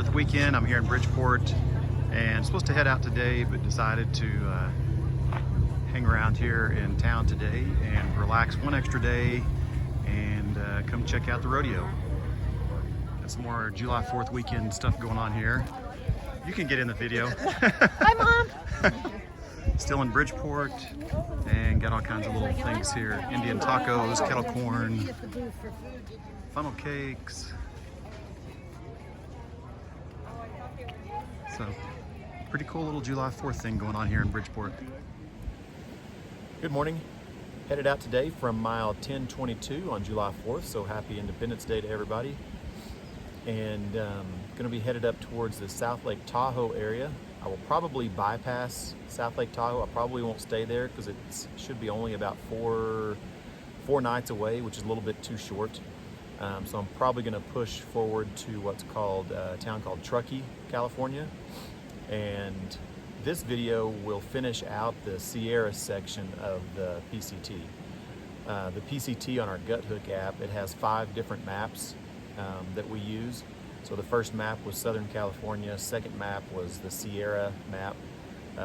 4th weekend. I'm here in Bridgeport and supposed to head out today, but decided to hang around here in town today and relax one extra day and come check out the rodeo. Got some more July 4th weekend stuff going on here. You can get in the video. Hi, Mom. Still in Bridgeport and got all kinds of little things here. Indian tacos, kettle corn, funnel cakes. So, pretty cool little July 4th thing going on here in Bridgeport. Good morning. Headed out today from mile 1022 on July 4th, so happy Independence Day to everybody. And going to be headed up towards the South Lake Tahoe area. I will probably bypass South Lake Tahoe. I probably won't stay there because it should be only about four nights away, which is a little bit too short. So I'm probably going to push forward to what's called a town called Truckee, California. And this video will finish out the Sierra section of the PCT. The PCT on our Guthook app, it has 5 different maps that we use. So the first map was Southern California, second map was the Sierra map,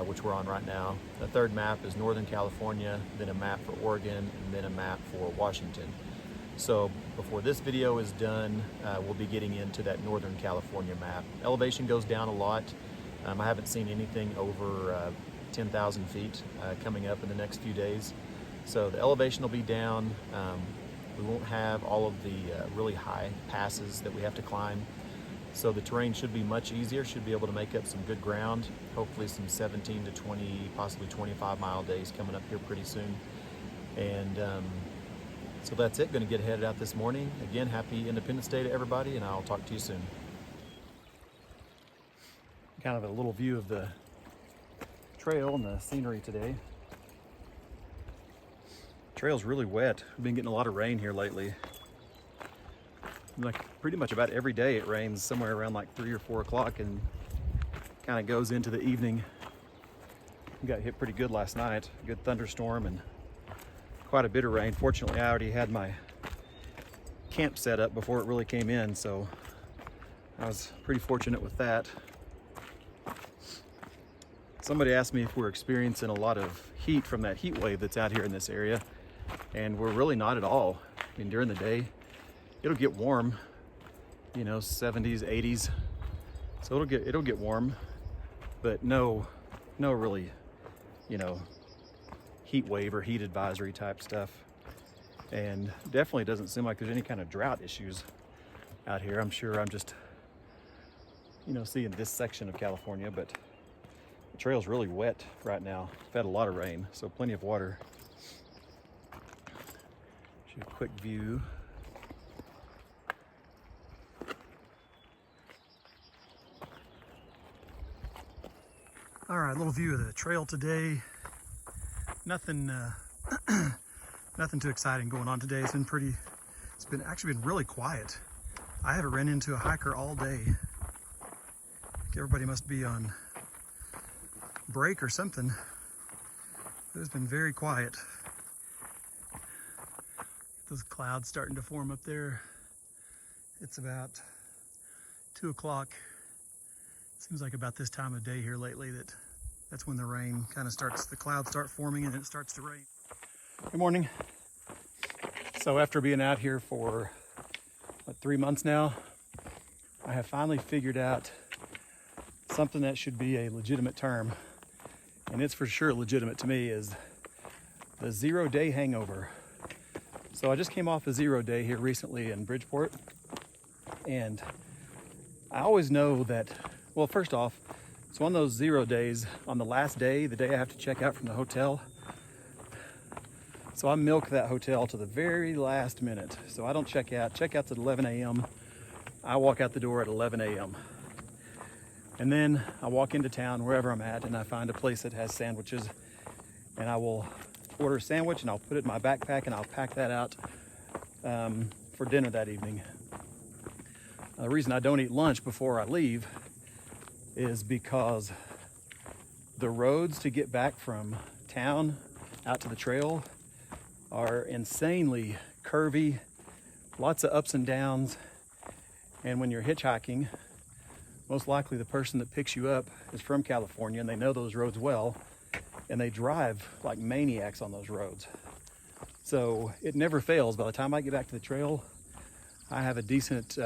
which we're on right now. The third map is Northern California, then a map for Oregon, and then a map for Washington. So before this video is done, we'll be getting into that Northern California map. Elevation goes down a lot. I haven't seen anything over 10,000 feet coming up in the next few days. So the elevation will be down. We won't have all of the really high passes that we have to climb. So the terrain should be much easier, should be able to make up some good ground. Hopefully some 17 to 20, possibly 25 mile days coming up here pretty soon. And so that's it, gonna get headed out this morning. Again, happy Independence Day to everybody, and I'll talk to you soon. Kind of a little view of the trail and the scenery today. Trail's really wet. We've been getting a lot of rain here lately. Like pretty much about every day it rains somewhere around like 3 or 4 o'clock and kind of goes into the evening. We got hit pretty good last night. A good thunderstorm and quite a bit of rain. Fortunately, I already had my camp set up before it really came in, so I was pretty fortunate with that. Somebody asked me if we're experiencing a lot of heat from that heat wave that's out here in this area, and we're really not at all. I mean, during the day, it'll get warm, you know, 70s, 80s. So it'll get warm, but no really, you know, heat wave or heat advisory type stuff. And definitely doesn't seem like there's any kind of drought issues out here. I'm sure I'm just, you know, seeing this section of California, but the trail's really wet right now. We've had a lot of rain, so plenty of water. Show you a quick view. All right, little view of the trail today. Nothing too exciting going on today. It's actually been really quiet. I haven't ran into a hiker all day. I think everybody must be on break or something. It's been very quiet. Those clouds starting to form up there. It's about 2 o'clock. Seems like about this time of day here lately that's when the rain kind of starts, the clouds start forming and then it starts to rain. Good morning. So after being out here for 3 months now, I have finally figured out something that should be a legitimate term, and it's for sure legitimate to me, is the 0-day hangover. So I just came off a 0 day here recently in Bridgeport, and I always know that, well, first off, it's one of those 0 days on the last day, the day I have to check out from the hotel. So I milk that hotel to the very last minute. So I don't check out. Checkout's at 11 a.m. I walk out the door at 11 a.m. And then I walk into town, wherever I'm at, and I find a place that has sandwiches. And I will order a sandwich and I'll put it in my backpack and I'll pack that out for dinner that evening. The reason I don't eat lunch before I leave is because the roads to get back from town out to the trail are insanely curvy, lots of ups and downs. And when you're hitchhiking most likely the person that picks you up is from California and they know those roads well, and they drive like maniacs on those roads. So it never fails. By the time I get back to the trail, I have a decent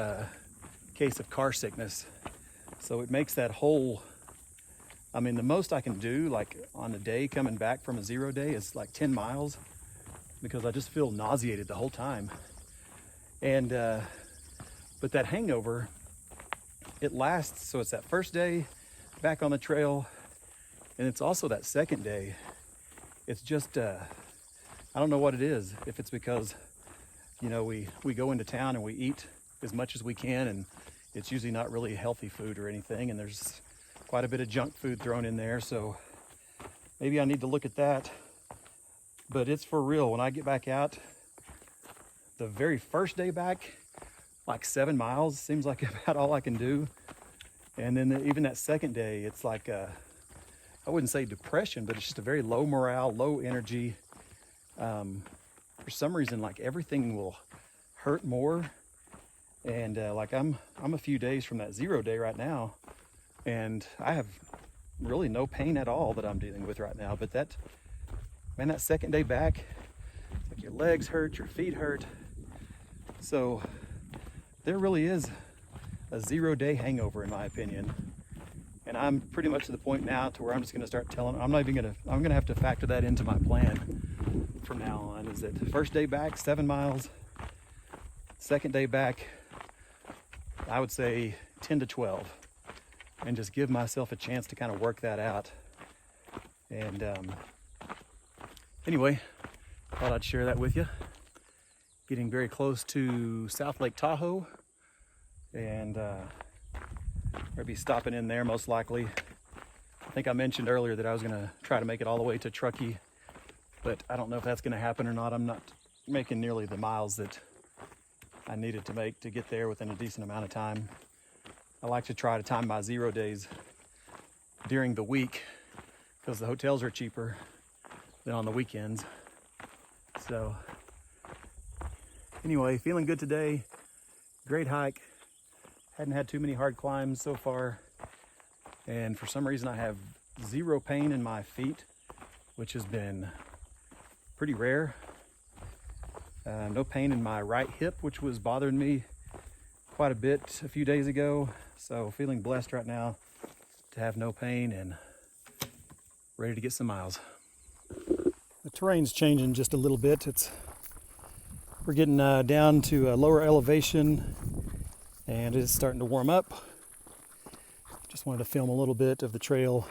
case of car sickness. So it makes that whole, I mean, the most I can do like on a day coming back from a 0 day is like 10 miles because I just feel nauseated the whole time. And, but that hangover, it lasts. So it's that first day back on the trail, and it's also that second day. It's just, I don't know what it is. If it's because, you know, we go into town and we eat as much as we can, and it's usually not really healthy food or anything, and there's quite a bit of junk food thrown in there. So maybe I need to look at that. But it's for real. When I get back out, the very first day back, like 7 miles seems like about all I can do. And then even that second day, it's like I wouldn't say depression, but it's just a very low morale, low energy. For some reason, like everything will hurt more. And like I'm a few days from that 0 day right now, and I have really no pain at all that I'm dealing with right now. But that, man, that second day back, like your legs hurt, your feet hurt. So there really is a 0 day hangover in my opinion. And I'm pretty much to the point now to where I'm just gonna start telling, I'm gonna have to factor that into my plan from now on. Is that first day back, 7 miles, second day back, I would say 10 to 12, and just give myself a chance to kind of work that out. And anyway, thought I'd share that with you. Getting very close to South Lake Tahoe, and I'll be stopping in there most likely. I think I mentioned earlier that I was gonna try to make it all the way to Truckee, but I don't know if that's gonna happen or not. I'm not making nearly the miles that I needed to make to get there within a decent amount of time. I like to try to time my 0 days during the week because the hotels are cheaper than on the weekends. So anyway, feeling good today. Great hike. Hadn't had too many hard climbs so far. And for some reason I have 0 pain in my feet, which has been pretty rare. No pain in my right hip, which was bothering me quite a bit a few days ago. So feeling blessed right now to have no pain and ready to get some miles. The terrain's changing just a little bit. We're getting down to a lower elevation, and it is starting to warm up. Just wanted to film a little bit of the trail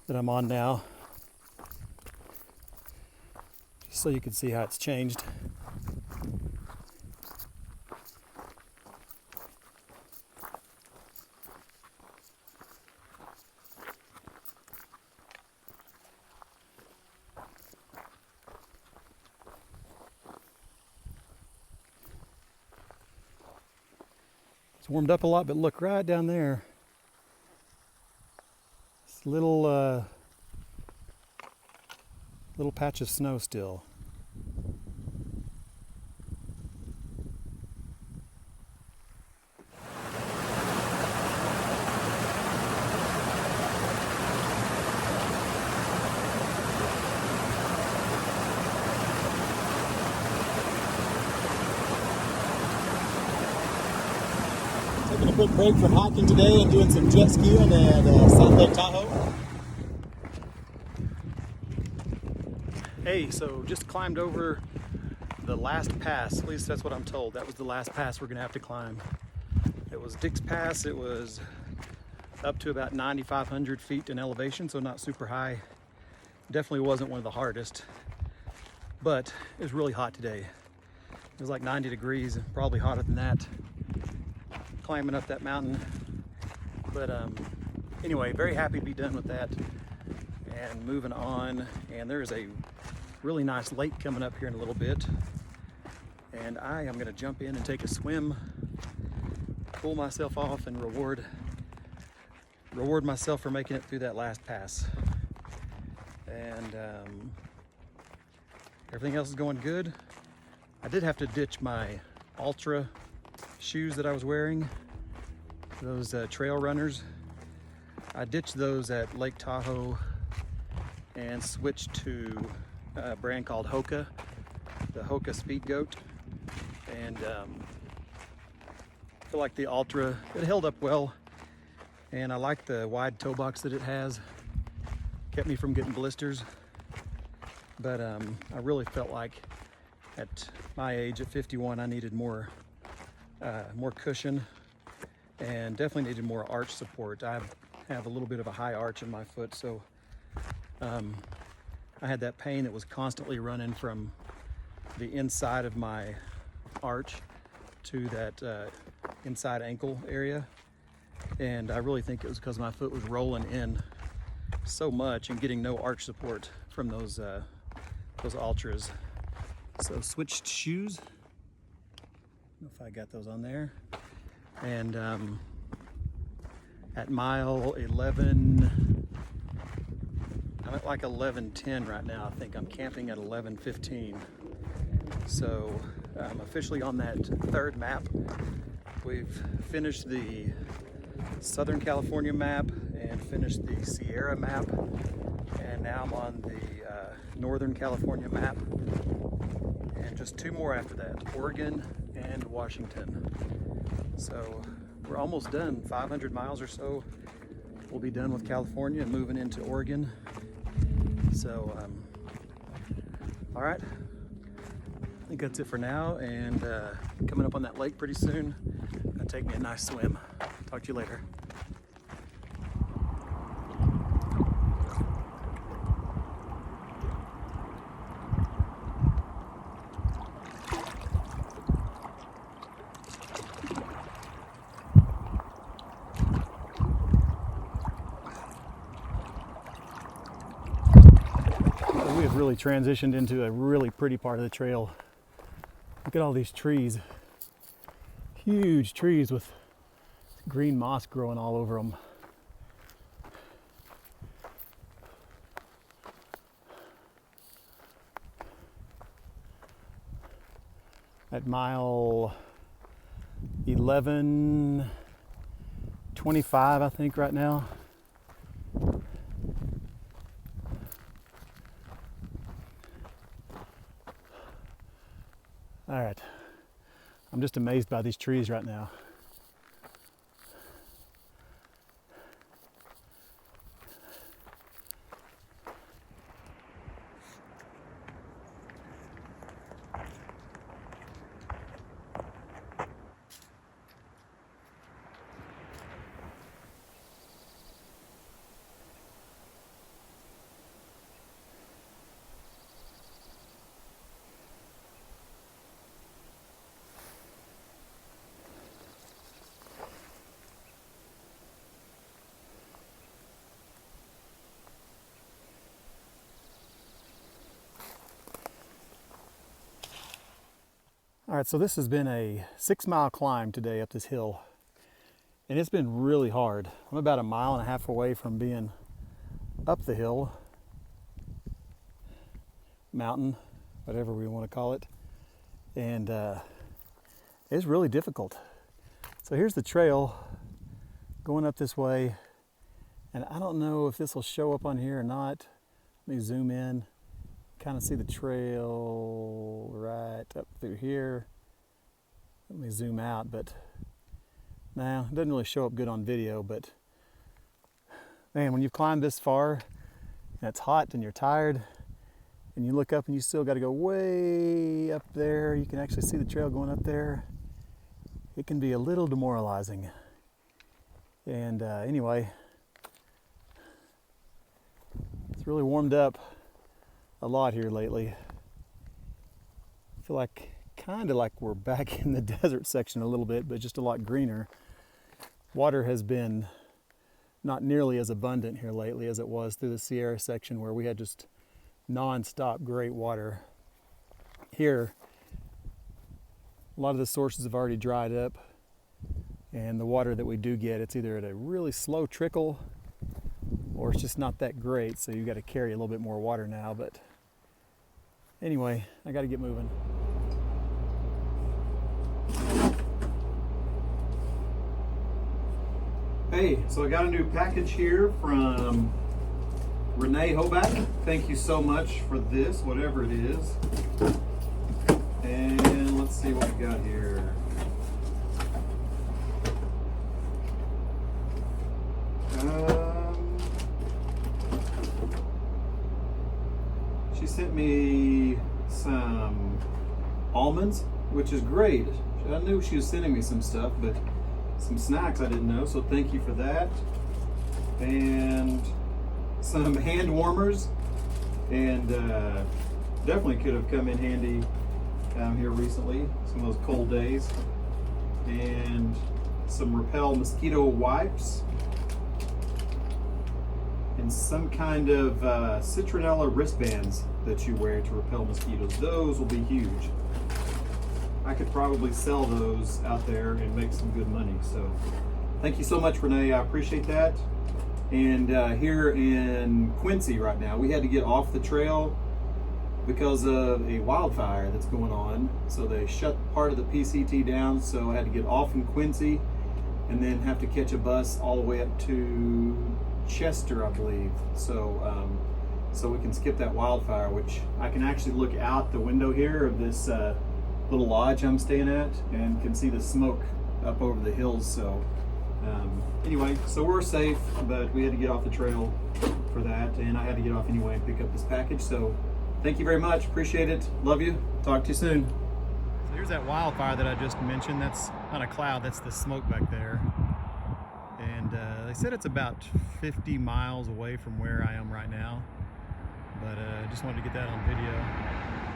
that I'm on now, just so you can see how it's changed. It's warmed up a lot, but look right down there. This little patch of snow still. Taking a quick break from hiking today and doing some jet skiing at South Lake Tahoe. Hey, so just climbed over the last pass. At least that's what I'm told. That was the last pass we're gonna have to climb. It was Dick's Pass. It was up to about 9,500 feet in elevation, so not super high. Definitely wasn't one of the hardest, but it was really hot today. It was like 90 degrees, probably hotter than that, climbing up that mountain. But anyway, very happy to be done with that and moving on. And there's a really nice lake coming up here in a little bit, and I am gonna jump in and take a swim, cool myself off, and reward myself for making it through that last pass. And everything else is going good. I did have to ditch my Ultra shoes that I was wearing, those trail runners. I ditched those at Lake Tahoe and switched to a brand called Hoka, the Hoka Speed Goat. And I feel like the Ultra, it held up well. And I like the wide toe box that it has. Kept me from getting blisters. But I really felt like at my age, at 51, I needed more cushion and definitely needed more arch support. I have a little bit of a high arch in my foot, so I had that pain that was constantly running from the inside of my arch to that inside ankle area. And I really think it was because my foot was rolling in so much and getting no arch support from those Ultras. So switched shoes. I don't know if I got those on there. And at mile 11, I'm at like 11:10 right now. I think I'm camping at 11:15. So I'm officially on that third map. We've finished the Southern California map and finished the Sierra map, and now I'm on the Northern California map, and just two more after that, Oregon and Washington. So we're almost done, 500 miles or so. We'll be done with California and moving into Oregon. So, all right, I think that's it for now, and coming up on that lake pretty soon. Gonna take me a nice swim. Talk to you later. We have really transitioned into a really pretty part of the trail. Look at all these trees. Huge trees with green moss growing all over them. At mile 11:25, I think, right now. All right, I'm just amazed by these trees right now. All right, so this has been a 6-mile climb today up this hill, and it's been really hard. I'm about 1.5 miles away from being up the hill, mountain, whatever we want to call it, and it's really difficult. So here's the trail going up this way, and I don't know if this will show up on here or not. Let me zoom in. Kind of see the trail right up through here. Let me zoom out, but no, it doesn't really show up good on video. But man, when you've climbed this far and it's hot and you're tired and you look up and you still got to go way up there, you can actually see the trail going up there. It can be a little demoralizing. And anyway, it's really warmed up a lot here lately. I feel like kind of like we're back in the desert section a little bit, but just a lot greener. Water has been not nearly as abundant here lately as it was through the Sierra section, where we had just non-stop great water. Here, a lot of the sources have already dried up, and the water that we do get, it's either at a really slow trickle or it's just not that great, so you got to carry a little bit more water now. But anyway, I got to get moving. Hey, so I got a new package here from Renee Hoback. Thank you so much for this, whatever it is. And let's see what we got here. She sent me some almonds, which is great. I knew she was sending me some stuff, but some snacks I didn't know, so thank you for that. And some hand warmers, and definitely could have come in handy here recently, some of those cold days. And some Repel mosquito wipes, and some kind of citronella wristbands that you wear to repel mosquitoes. Those will be huge. I could probably sell those out there and make some good money. So thank you so much, Renee. I appreciate that. And here in Quincy right now, we had to get off the trail because of a wildfire that's going on. So they shut part of the PCT down, so I had to get off in Quincy and then have to catch a bus all the way up to Chester, I believe. So so we can skip that wildfire, which I can actually look out the window here of this little lodge I'm staying at and can see the smoke up over the hills. So anyway, so we're safe, but we had to get off the trail for that, and I had to get off anyway and pick up this package. So thank you very much, appreciate it, love you, talk to you soon. So here's that wildfire that I just mentioned. That's not a cloud, that's the smoke back there. And they said it's about 50 miles away from where I am right now, but I just wanted to get that on video.